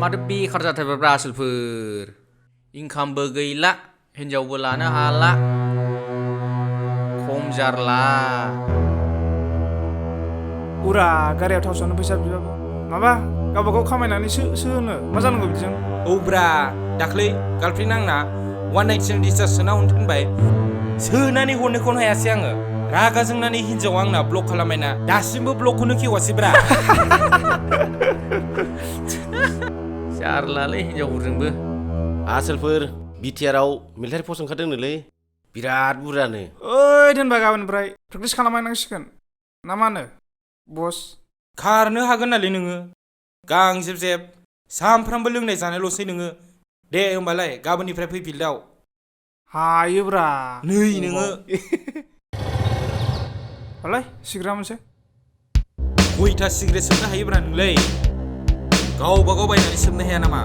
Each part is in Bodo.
माथो बेखार जाथारबाय आसोलफोर इनकामबो गैला हिनजावबो लानो हाला खम जारला उरा गारियाव थाव सोनो फैसा बिबाबो माबा गावबागाव खामायनानै सोनो मा जानांगौ बिदिजों औब्रा दाख्लै गार्लफ्रेन्ड आंना 1 नाइट रिचार्ज सोना हरनो थिनबाय सोनानै हरनोखौनो हायासै आङो रागा जोंनानै हिनजावा आंना ब्लक खालामबायना दासिमबो ब्लकखौनो खेवासैब्रा जारलालै हिनजावफोरजोंबो आसोलफोर बिटिआरआव मिलिटारि पस्ट ओंखारदोंनोलै बिराद बुरजानो ओइ दोनबा गाबोननिफ्राय प्रेक्टिस खालामहैनांसिगोन ना मा होनो बस खारनो हागोन नालै नोङो गां जेब जेब सामफ्रामबो लोंनाय जानायल'सै नोङो दे होमबालाय गाबोननिफ्राय फै फिल्डआव हायोब्रा नै नोङो होलाय सिग्रा मोनसे 9था सिगारेट सोबनो हायोब्रा नोंलै गावबागाव बायनानै सोबनो हाया नामा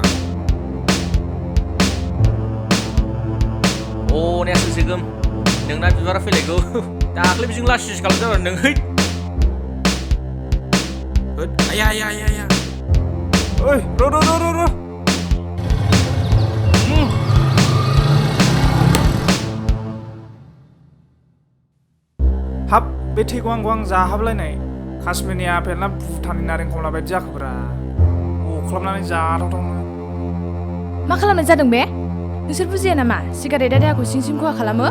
ने आसोलसोगोम नोंना बिबारा फैलायगौ दाख्लै बिजों लासिस खालामजाबाय नों है आया आया आया आया ओइ र हाब बे थैखौ आं जाहाबलायनाय काश्मीरनि आपेल ना भुटाननि नारें खमला बायदि जाखोब्रा अख्लाबनानै जाथावथावनो मा खालामनाय जादों बे नोंसोर बुजिया नामा सिगारेटआ देहाखौ सिं सिं खहा खालामो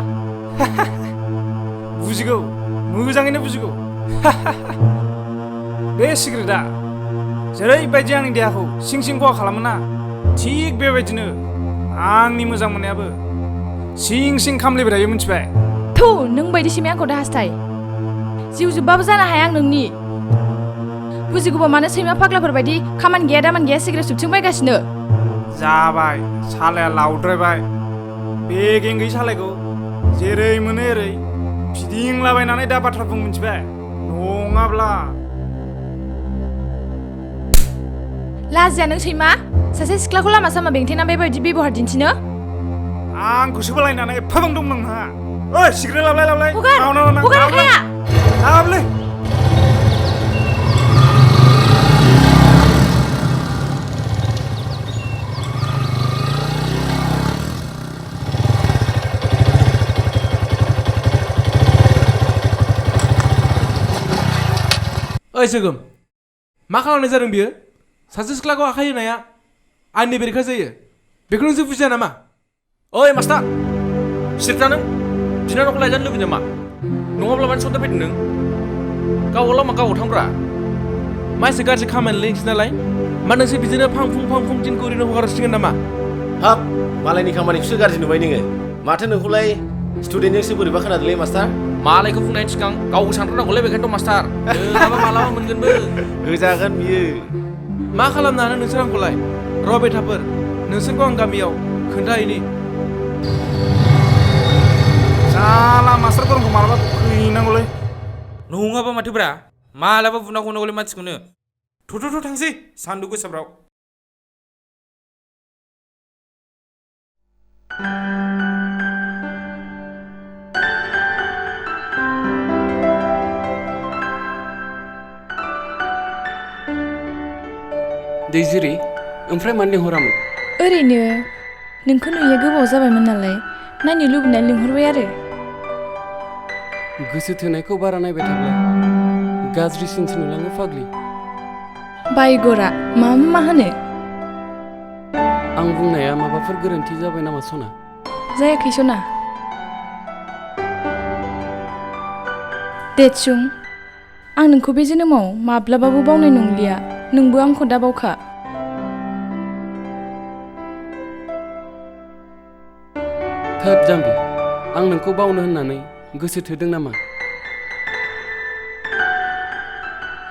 बुजिगौ मोजाङैनो बुजिगौ बे सिगारेटआ जेरैबायदि आंनि देहाखौ सिं सिं खहा खालामोना थिग बेबायदिनो आंनि मोजां मोननायाबो सिं सिं खामलायबाय थायो मिथिबाय थौ नों बायदि सिमाया आंखौ दाहासथाय जिउ जोबबाबो जानो हाया आं नोंनि बुजिगौबा मानो सैमा फाग्लाफोर बायदि खामानि गैया दामान गैया सिगारेट सोबथिं बायगासिनो जाबाय सालाया लावद्रायबाय बे गेंगै सालायखौ जेरै मोनो एरै फिदिंलाबायनानै दा बाथ्रा बुं मिथिबाय नङाब्ला लाजिया नों सैमा सासे सिख्लाखौ लामा सामा बेंथेना बेबायदि बेबहार दिन्थिनो आंखौसो बलायनानै एफा बांदों नोंहा ओइ सिगारेट लाबलाय हगार लाबलै ओइ सोगोम मा खालामनाय जादों बियो सासे सिख्लाखौ आखाइ होनाया आंनि बेरेखा जायो बेखौ नोंसोर बुजिया नामा ओइ मास्टार सिरता नों बिनानावखौ लायजानो लुबैदों नामा नङाब्ला मानो सनदेर फैदों नों गावल' लामा गावल' थांब्रा मा एसे गाज्रि खामानि लिंक्स नालाय मा नोंसोर बिदिनो फां फुं दिनखौ ओरैनो हगारसिगोन नामा हाब मालायनि खामानिखौसो गाज्रि नुबाय नोङो माथो नोंखौलाय स्टुडेन्टजोंसो बोरैबा खोनादोंलै मास्टार मालायखौ बुंनायनि सिगां गावबो सानग्रोनांगौलै बेखायनोथ' मास्टार नोंहाबा मालाबा मोनगोनबो होजागोन बियो मा खालामनो हानो नोंसोर आंखौलाय र' बेथाफोर नोंसोरखौ आं गामियाव खोन्थाहैनि जाला मास्टार गरमखौ मालाबा फैनांगौलै नङाबा माथोब्रा मालाबा बुना हरनांगौलै मानसिखौनो थ' थांसै सान्दुं गोसाफ्राव दैजिरि ओमफ्राय मानो लिंहरामोन ओरैनो नोंखौ नुयो गोबाव जाबायमोन नालाय नायनो लुबैनानै लिंहरबाय आरो गोसो थोनायखौ बारा नायबाय थाब्ला गाज्रिसिनसो नुलाङो फाग्लि बायगरा मा होनो आं बुंनाया माबाफोर गोरोन्थि जाबाय नामा सना जायाखै सना देतसुं आं नोंखौ बे जोनोमाव माब्लाबाबो बावनाय नंलिया नोंबो आंखौ दाबावखा थोद जाम्बि आं नोंखौ बावनो होननानै गोसो थोदों नामा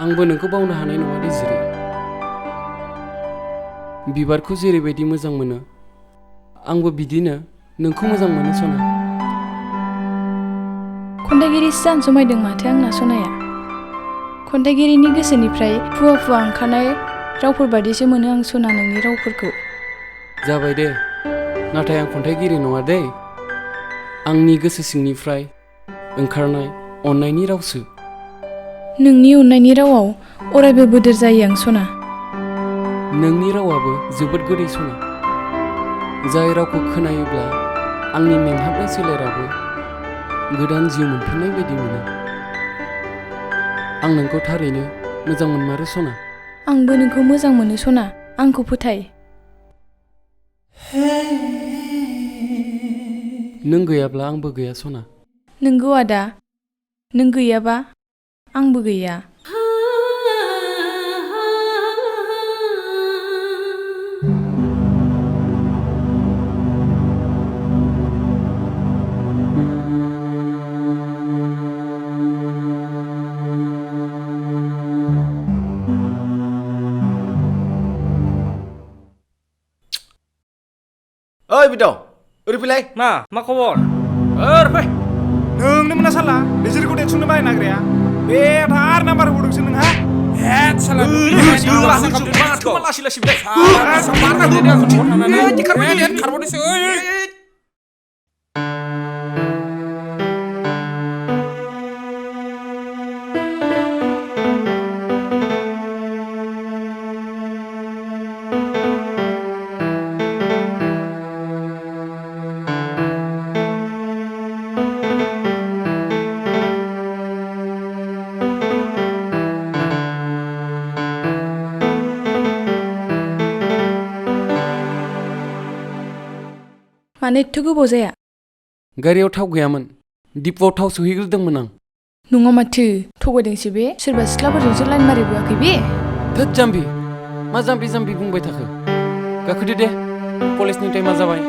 आंबो नोंखौ बावनो हानाय नङा दैजिरि बिबारखौ जेरैबायदि मोजां मोनो आंबो बिदिनो नोंखौ मोजां मोनो सना खन्थाइगिरिसो जानो समायदों माथो आंना सनाया खन्थाइगिरिनि गोसोनिफ्राय फुवा ओंखारनाय रावफोर बादिसो मोनो आं सना नोंनि रावफोरखौ जाबाय दे नाथाय आं खन्थाइगिरि नङा दे आंनि गोसो सिंनिफ्राय ओंखारनाय अननायनि रावसो नोंनि अननायनि रावाव अरायबो बोदोर जायो आं सना नोंनि रावाबो जोबोद गोदै सना जाय रावखौ खोनायोब्ला आंनि मेंहाबनाय सोलेराबो गोदान जिउ मोनफिननाय बायदि मोनो आं नोंखौ थारैनो मोजां मोनमारो सना आंबो नोंखौ मोजां मोनो सना आंखौ फोथाय नों गैयाब्ला आंबो गैया सना नोंगौ आदा नों गैयाबा आंबो गैया ओइ बिद' ओरै फैलाय मा खबर ओरै फै नोंनो मोना साला बिसोरखौ देरसुंनो बानाय नागिरनाया बे थार नाम्बार होदोंसो नोंहा हेद साला माथो मा लासै लासै बिलाय खारबावदोसो मानो एथ' गोबाव जाया गारियाव थाव गैयामोन दिपुआव थाव सोहैग्रोदोंमोन आं नङा माथो थगायदोंसो बे सोरबा सिख्लाफोरजोंसो लाइन मारिबोआखै बे थोद जाम्बि मा जाम्बि जाम्बि बुंबाय थाखो गाखोदो दे कलेजनि टाइमा जाबाय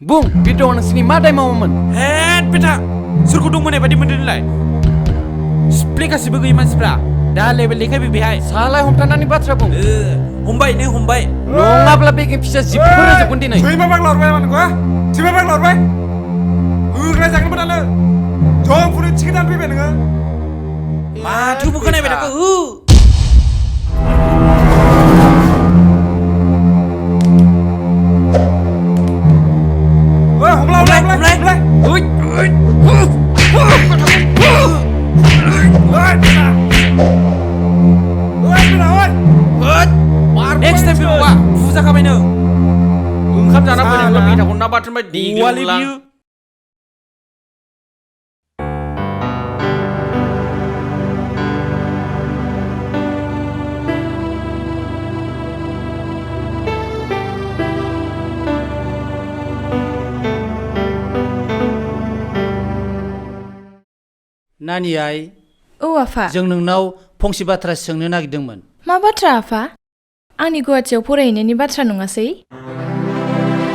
बुं बिद' नोंसिनि मा दाय मावोमोन हेद बेटा सोरखौ दंमोन बायदि मोनदों नोंलाय सिप्ले गासिबो गैयै मानसिफ्रा दा लेभेल देखायबाय बेहाय सालाय हमथानानै बाथ्रा बुं हमबाय नै हमबाय नङाब्ला बेगें फिसा जिबफोर रोजोबगोन दिनै सैमा बाग्ला हरबाय नोंखौ सैमा बाग्ला हरबाय होग्रा जागोनबो नानो जं फुनो थिखि दान फैबाय नोङो माथो खोनाबाय थाखो नेक्स्ट टाइम फैबावा बुजाखाबायनो ओंखाम जाना फैनायखौ बेटाखौ ना बाथोन बाय देग्लिउलां नानि आइ औ आफा जों नोंनाव फंसे बाथ्रा सोंनो नागिरदोंमोन मा बाथ्रा आफा आंनि गुवाहाटियाव फरायहैनायनि बाथ्रा नङासै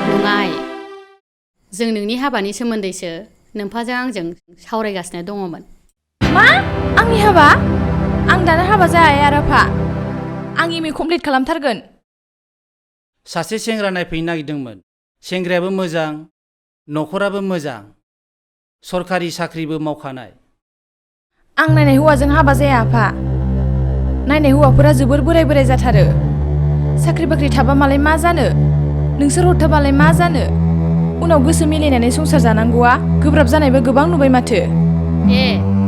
नङा आइ जों नोंनि हाबानि सोमोन्दैसो नोमफाजों आंजों सावरायगासिनो दङमोन मा आंनि हाबा आं दानो हाबा जाया आरो आफा आं एम ए कमप्लिट खालामथारगोन सासे सेंग्रा नायफैनो नागिरदोंमोन सेंग्रायाबो मोजां न'खराबो मोजां सरकारि साख्रिबो मावखानाय आं नायनाय हौवाजों हाबा जाया आफा नायनाय हौवाफोरा जोबोर बोराय बोराय जाथारो साख्रि बाख्रि थाबा मालाय मा जानो नोंसोर हरथाबालाय मा जानो उनाव गोसो मिलायनानै संसार जानांगौआ गोब्राब जानायबो गोबां नुबाय माथो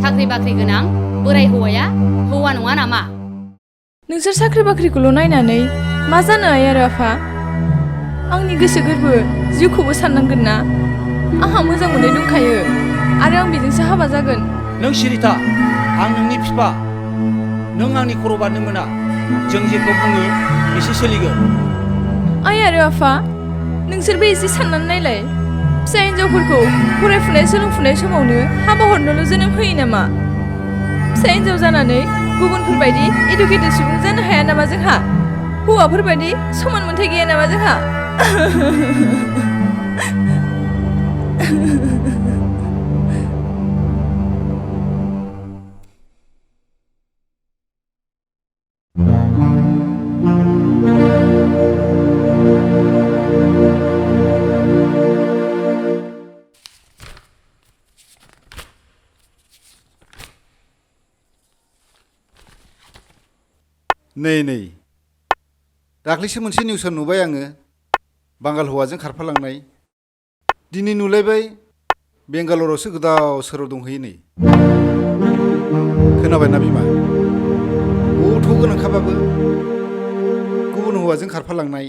साख्रि बाख्रि गोनां बोराय हौवाया हौवा नङा नामा नोंसोर साख्रि बाख्रिखौल' नायनानै मा जानो आइ आरो आफा आंनि गोसो गोरबो जिउखौबो साननांगोन ना आंहा मोजां मोननाय दंखायो आरो आं बेजोंसो हाबा जागोन नों सिरिथा आं नोंनि बिफा नों आंनि खर' बारनो मोना जों जेखौ बुङो एसे सोलिगोन आइ आरो आफा नोंसोरबो एसे साननानै नायलाय फिसा हिन्जावफोरखौ फरायफुनाय सोलोंफुनाय समावनो हाबा हरनोल' जोनोम होयो नामा फिसा हिन्जाव जानानै गुबुनफोरबायदि इडुकेटेड सुबुं जानो हाया नामा जोंहा हौवाफोरबायदि समान मोनथाय गैया नामा जोंहा नै दाख्लैसो मोनसे निउसाव नुबाय आङो बांगाल हौवाजों खारफालांनाय दिनै नुलायबाय बेंगालरावसो गोदाव सोराव दंहैयो नै खोनाबायना बिमा गथ' गोनांखाबाबो गुबुन हौवाजों खारफालांनाय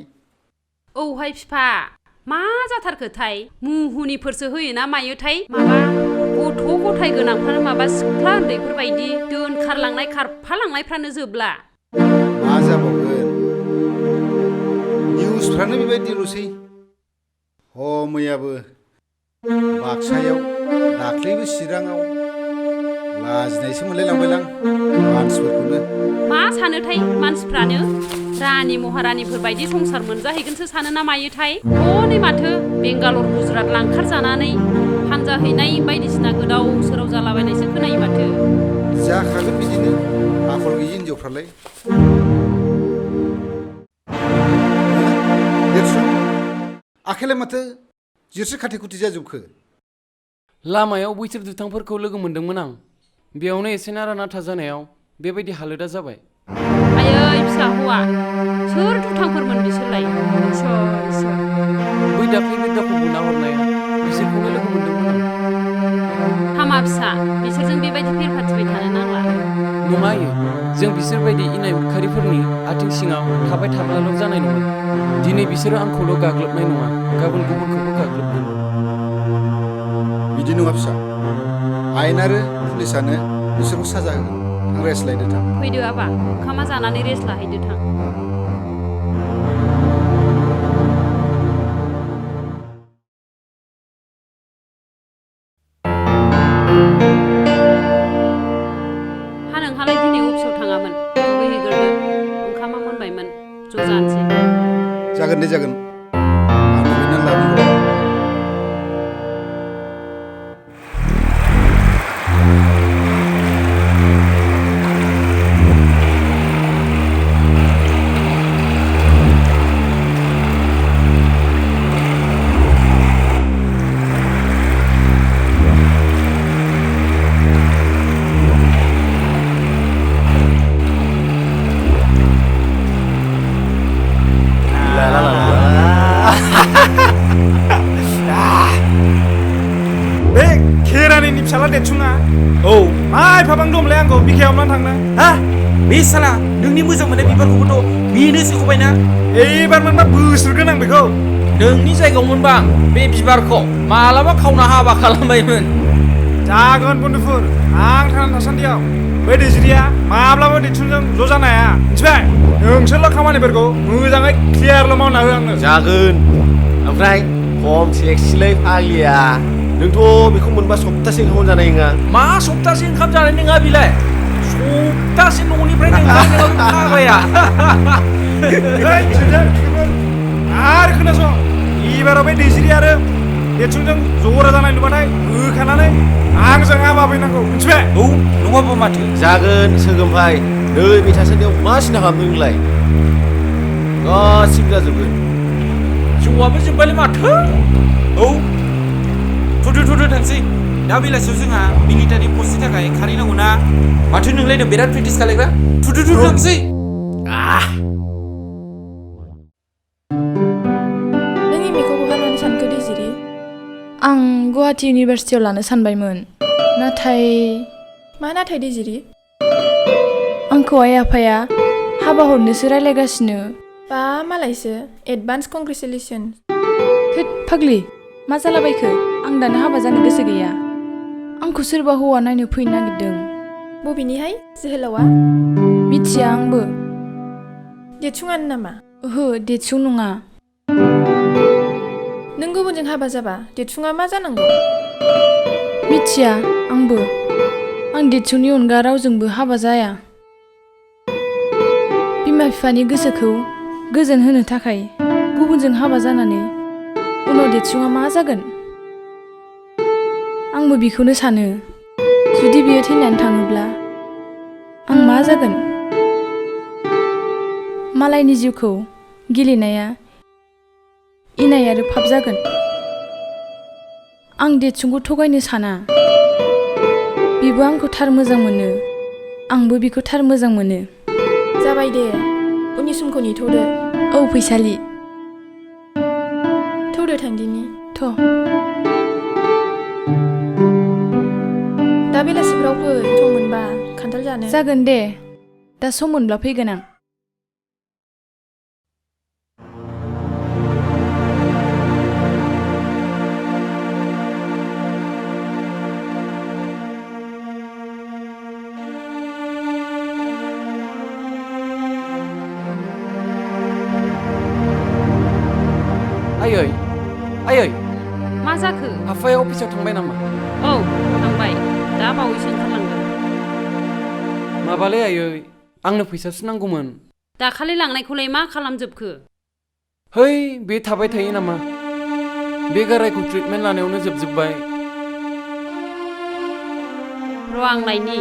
औहाय फिफा मा जाथारखोथाय मुहुनिफोरसो होयोना मायोथाय माबा गथ' गथाय गोनांफ्रानो माबा सिख्ला उन्दैफोरबायदि दोनखारलांनाय खारफालांनायफ्रानो जोबला मा जाबावगोन निउसफ्रानो बेबायदिल'सै मैयाबो बाक्सायाव दाख्लैबो चिराङाव लाजिनायसो मोनलायलांबायलां मानसिफोरखौनो मा सानोथाय मानसिफ्रानो रानि महारानिफोर बायदि संसार मोनजाहैगोनसो सानो ना मायोथाय हनै माथो बेंगालर गुजरात लांखारजानानै फानजाहैनाय बायदिसिना गोदाव सोराव जालाबायनायसो खोनायो माथो जाखागोन बिदिनो आखल गैयि हिनजावफ्रालाय देरसुन आखाइलाय माथो जिरसि खाथि खुथि जाजोबखो लामायाव बैसोर दुथांफोरखौ लोगो मोनदोंमोन आं बेयावनो एसे नारा नाथा जानायाव बेबायदि हालोदा जाबाय आयै फिसा हौवा सोर दुथांफोरमोन बिसोरलाय सोर बै दाख्लै बिदाखौ बुना हरनाया बिसोरखौनो लोगो मोनदोंमोन आं हामा फिसा बिसोरजों बेबायदि फेरफाथिबाय थानो नांला नङा आयै जों बिसोरबायदि इनाय उदखारिफोरनि आथिं सिङाव थाबाय थाब्लाल' जानाय नङा दिनै बिसोरो आंखौल' गाग्लोबनाय नङा गाबोन गुबुनखौबो गाग्लोबगोन बिदि नङा फिसा आयेन आरो पुलिसानो बिसोरखौ साजा होगोन थां रेस्ट लायदो थां फैदो आबा ओंखामा जानानै रेस्ट लाहैदो थां हा नोंहालाय दिनै अफिसाव थाङामोन दुगैहैग्रोदो ओंखामा मोनबायमोन ज' जानोसै जागोन दे जागोन आं दुगैनानै लाबोगौ फिसाला देरसुङा मा एफाबां दमलाय आंखौ बिखायावनो थांनो हा बे साला नोंनि मोजां मोननाय बिबारखौबोथ' बेनो सोखबायना एबार मोनबा बोसोरगोन आं बेखौ नोंनि जायगायाव मोनबा आं बे बिबारखौ मालाबा खावना हाबा खालामबायमोन जागोन बन्दुफोर आं थांना थासान्दियाव बै दैजिरिया माब्लाबा दैथुनजों ज' जानो हाया मिथिबाय नोंसोरल' खामानिफोरखौ मोजाङै क्लियारल' मावना हो आंनो जागोन ओमफ्राय खम सेक्सिलै फाग्लिया नोंथ' बेखौ मोनबा सप्तासे ओंखाम जानाय नङा मा सप्तासे ओंखाम जानाय नङा बिलाय सप्तासे न'निफ्राय फाग्लाया आरो खोनासं एबाराव बे दैजिरि आरो देरसुंजों जरा जानाय नुबाथाय होखानानै आंजों हाबा फैनांगौ मिथिबाय नङाबा माथो जागोन सोगोमभाइ नै बे थासान्दियाव मा सिन्था खालामदों नोंलाय गासिबो जाजोबगोन जौआबो जोब्बायलै माथो थुदो थांसै दा बेलासियाव जोंहा मिलिटारि पस्टनि थाखाय खारहैनांगौ ना माथो नोंलायनो बिराद प्रेक्टिस खालायग्रा थुदो थांसै नों एमएखौ बहा लानो सानखो दैजिरि आं गुवाहाटि इउनिभार्सिटियाव लानो सानबायमोन नाथाय मा नाथाय दैजिरि आंखौ आइ आफाया हाबा हरनोसो रायलायगासिनो बा मालायसो एडभान्स कंग्रेचुलेसन थोद फाग्लि मा जालाबायखो आं दानो हाबा जानो गोसो गैया आंखौ सोरबा हौवा नायनो फैनो नागिरदों बबेनिहाय जोहोलावा मिथिया आंबो देरसुङानो नामा ओहो देरसुं नङा नों गुबुनजों हाबा जाबा देरसुङा मा जानांगौ मिथिया आंबो आं देरसुंनि अनगा रावजोंबो हाबा जाया बिमा बिफानि गोसोखौ गोजोन होनो थाखाय गुबुनजों हाबा जानानै उनाव देरसुङा मा जागोन आंबो बेखौनो सानो जुदि बियो थैनानै थाङोब्ला आं मा जागोन मालायनि जिउखौ गेलेनाया इनाय आरो पाप जागोन आं देरसुंखौ थगायनो साना बिबो आंखौ थार मोजां मोनो आंबो बिखौ थार मोजां मोनो जाबाय जाबाय दे उननि समखौ नेथ'दो औ फैसालि थौदो थांदिनि थ' दा बेलासिफ्राव फै सम मोनबा खान्थाल जानो जागोन दे दा सम मोनब्ला फैगोन आं आयै आयै मा जाखो आफाया अफिसाव थांबाय नामा औ थांबाय दा बावैसो ओंखारलांदों माबालै आयै आंनो फैसासो नांगौमोन दाखालि लांनायखौलाय मा खालामजोबखो है बे थाबाय थायो नामा बे गारायखौ ट्रिटमेन्ट लानायावनो जोबजोब्बाय र' आं लायनि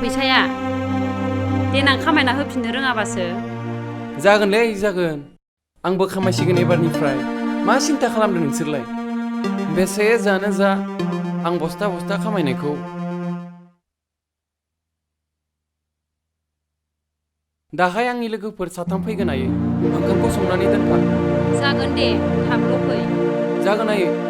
फैसाया देनां खामायना होफिननो रोङाबासो जागोनलै जागोन आंबो खामायसिगोन एबारनिफ्राय मा सिन्था खालामदों नोंसोरलाय बेसे जानो जा आं बस्ता बस्ता खामायनायखौ दाहाय आंनि लोगोफोर साथाम फैगोन आयै ओंखामखौ संनानै दोनफा जागोन दे थाबल' फै जागोन आयै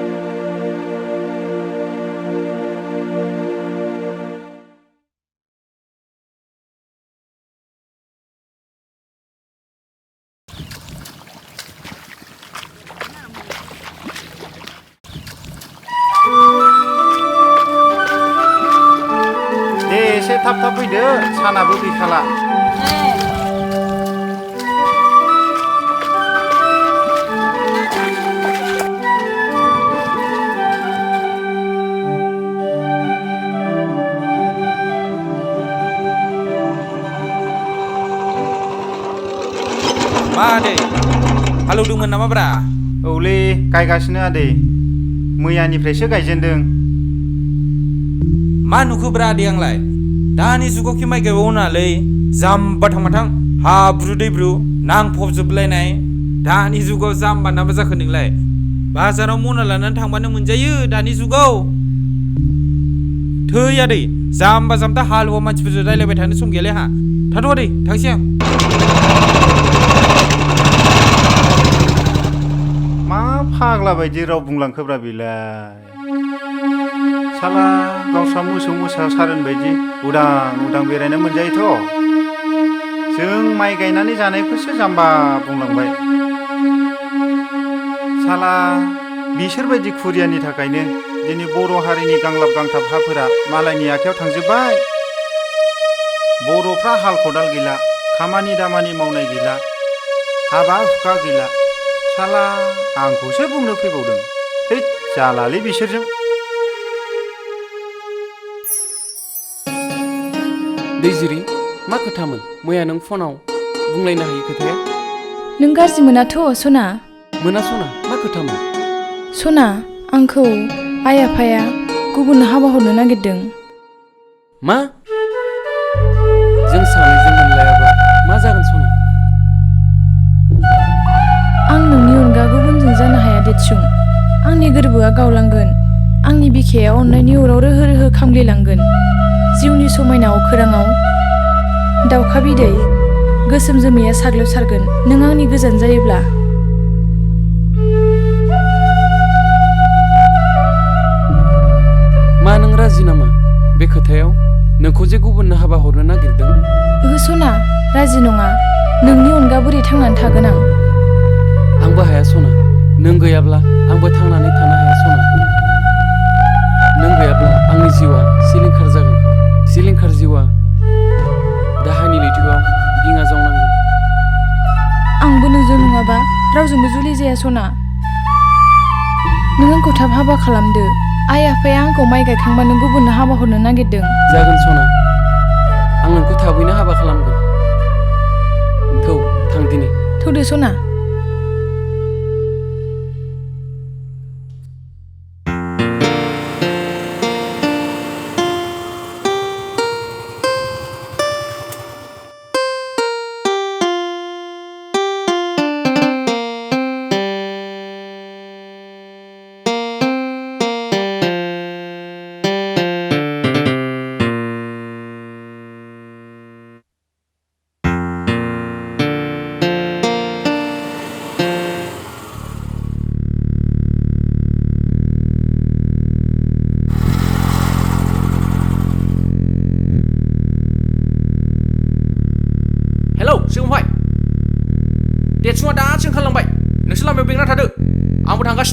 दे एसे थाब थाब फैदो सानाबो गैखाला मा आदै हालौदोंमोन नामा ब्रा औलै गायगासिनो आदै मैयानिफ्रायसो गायजेनदों मा नुखोब्रा आदै आंलाय दानि जुगाव कि माइ गायबावो नालै जाम्बा थांबाथां हाब्रु दैब्रु नांफबजोबलायनाय दानि जुगाव जाम्बा नामा जाखो नोंलाय बाजाराव मना लानानै थांबानो मोनजायो दानि जुगाव थै आदै जाम्बा जाम्बा हालुवा मानसिफोरजों रायलायबाय थानो सम गैयालै आंहा थाथ' आदै थांसै आं मा फाग्ला बायदि राव बुंलांखोब्रा बेलाय साला गावस्रा मोसौ मोसा सारोन बायदि उदां उदां बेरायनो मोनजायोथ' जों माइ गायनानै जानायखौसो जाम्बा बुंलांबाय साला बिसोरबायदि खुरियानि थाखायनो दिनै बर' हारिनि गांलाब गांथाब हाफोरा मालायनि आखायाव थांजोब्बाय बर'फ्रा हाल खदाल गैला खामानि दामानि मावनाय गैला हाबा हुखा गैला साला आंखौसो बुंनो फैबावदों है जालालै बिसोरजों दैजिरि मा खोथामोन मैया नों फनाव बुंलायनो हायि खोथाया नों गाज्रि मोनाथ' सना मोना सना मा खोथामोन सना आंखौ आइ आफाया गुबुननो हाबा हरनो नागिरदों मा जों सानैजों मोनलायाबा मा जागोन सना आं नोंनि अनगा गुबुनजों जानो हाया देतसुं आंनि गोरबोआ गावलांगोन आंनि बिखाया अननायनि अराव रोहो रोहो खामग्लिलांगोन जिउनि समायना अखोराङाव दाउखा बिदै गोसोम जोमैया साग्लोबसारगोन नों आंनि गोजान जायोब्ला मा नों राजि नामा बे खोथायाव नोंखौ जे गुबुननो हाबा हरनो नागिरदों ओहो सना राजि नङा नोंनि अनगा बोरै थांनानै थागोन आं आंबो हाया सना नों गैयाब्ला आंबो थांनानै थानो हाया सना नों गैयाब्ला आंनि जिउआ सिलिंखार जागोन सिलिंखार जिउआ दाहानि लैथोआव दिङा जावनांगोन आंबो नोंजों नङाबा रावजोंबो जुलि जाया सना नों आंखौ थाब हाबा खालामदो आइ आफाया आंखौ माइ गायखांबानो गुबुननो हाबा हरनो नागिरदों जागोन सना आं नोंखौ थाबैनो हाबा खालामगोन थौ थां दिनै थौदो सना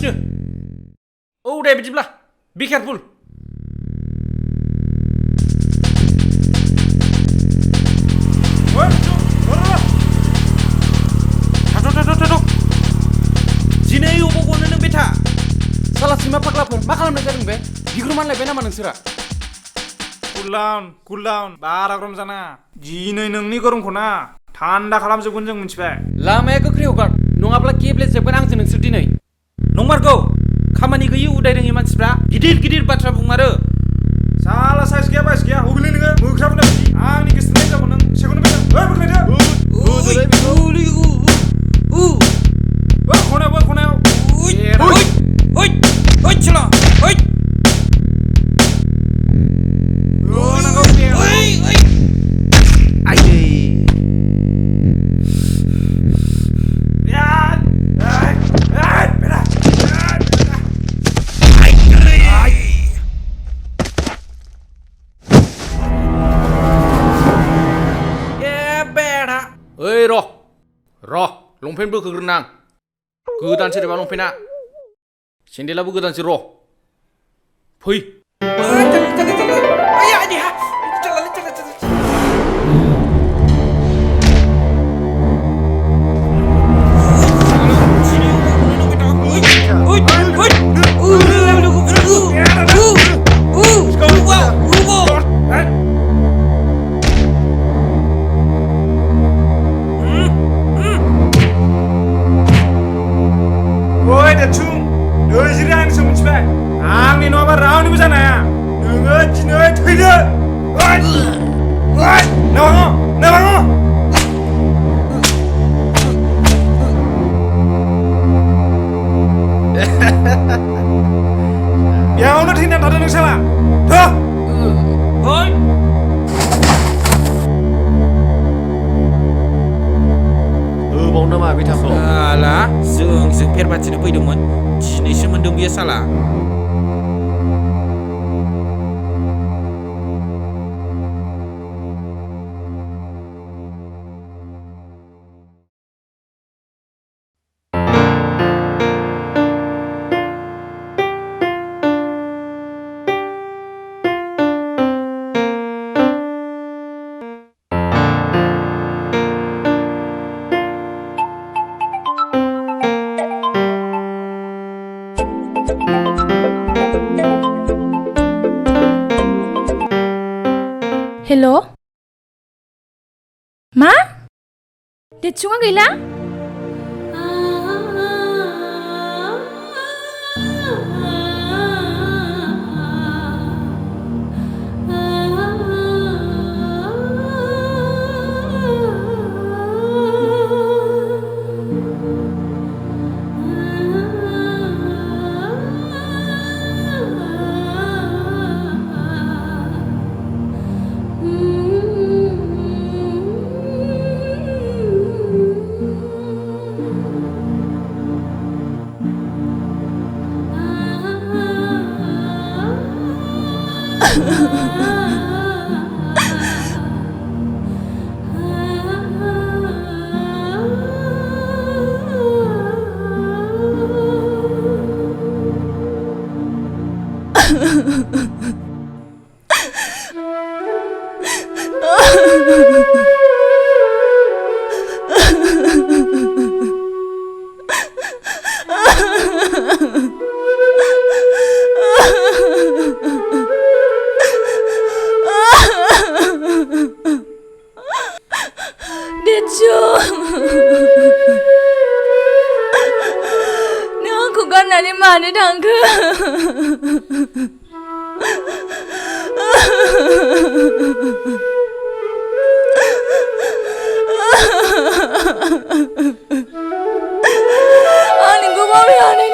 बिदिनो औ दे बिदिब्ला बि केयारफुल दिनै अबाव गनो नों बेथा साला सैमा फाग्लाफोर मा खालामनाय जादों बे बिग्रोमान लायबाय नामा नोंसोरा कुल डाउन बारा गरम जाना दिनै नोंनि गरमखौ ना थान्दा खालामजोबगोन जों मिथिबाय लामाया गोख्रै हगार नङाब्ला गेब्लेजोबगोन आंजों नोंसोर दिनै नंमारगौ खामानि गैयै उदाय रोङि मानसिफ्रा गिदिर गिदिर बाथ्रा बुंमारो साला साइज गैया बाइस गैया हगलै नोङो मोख्राफोरना बायदि आंनि गोसोथोनाय जागौ नों सेखौनो बेनो खनायाव ओइ र' लंपेन्ट बोखोग्रोना आं गोदानसो रेबा लंपेन्टआ सेन्देलाबो गोदानसो र' फै आंनि नङाबा रावनिबो जानो हाया नोङो दिनै थैदो बेयावनो थैनानै थादो नों साला होबाव नामा बिथाखौ साला जों फेरबाथिनो फैदोंमोन दिनैसो मोन्दों बियो साला हेल' मा देतसुङा गैला गारनानै मानो थांखो आंनि गोबाव जानाय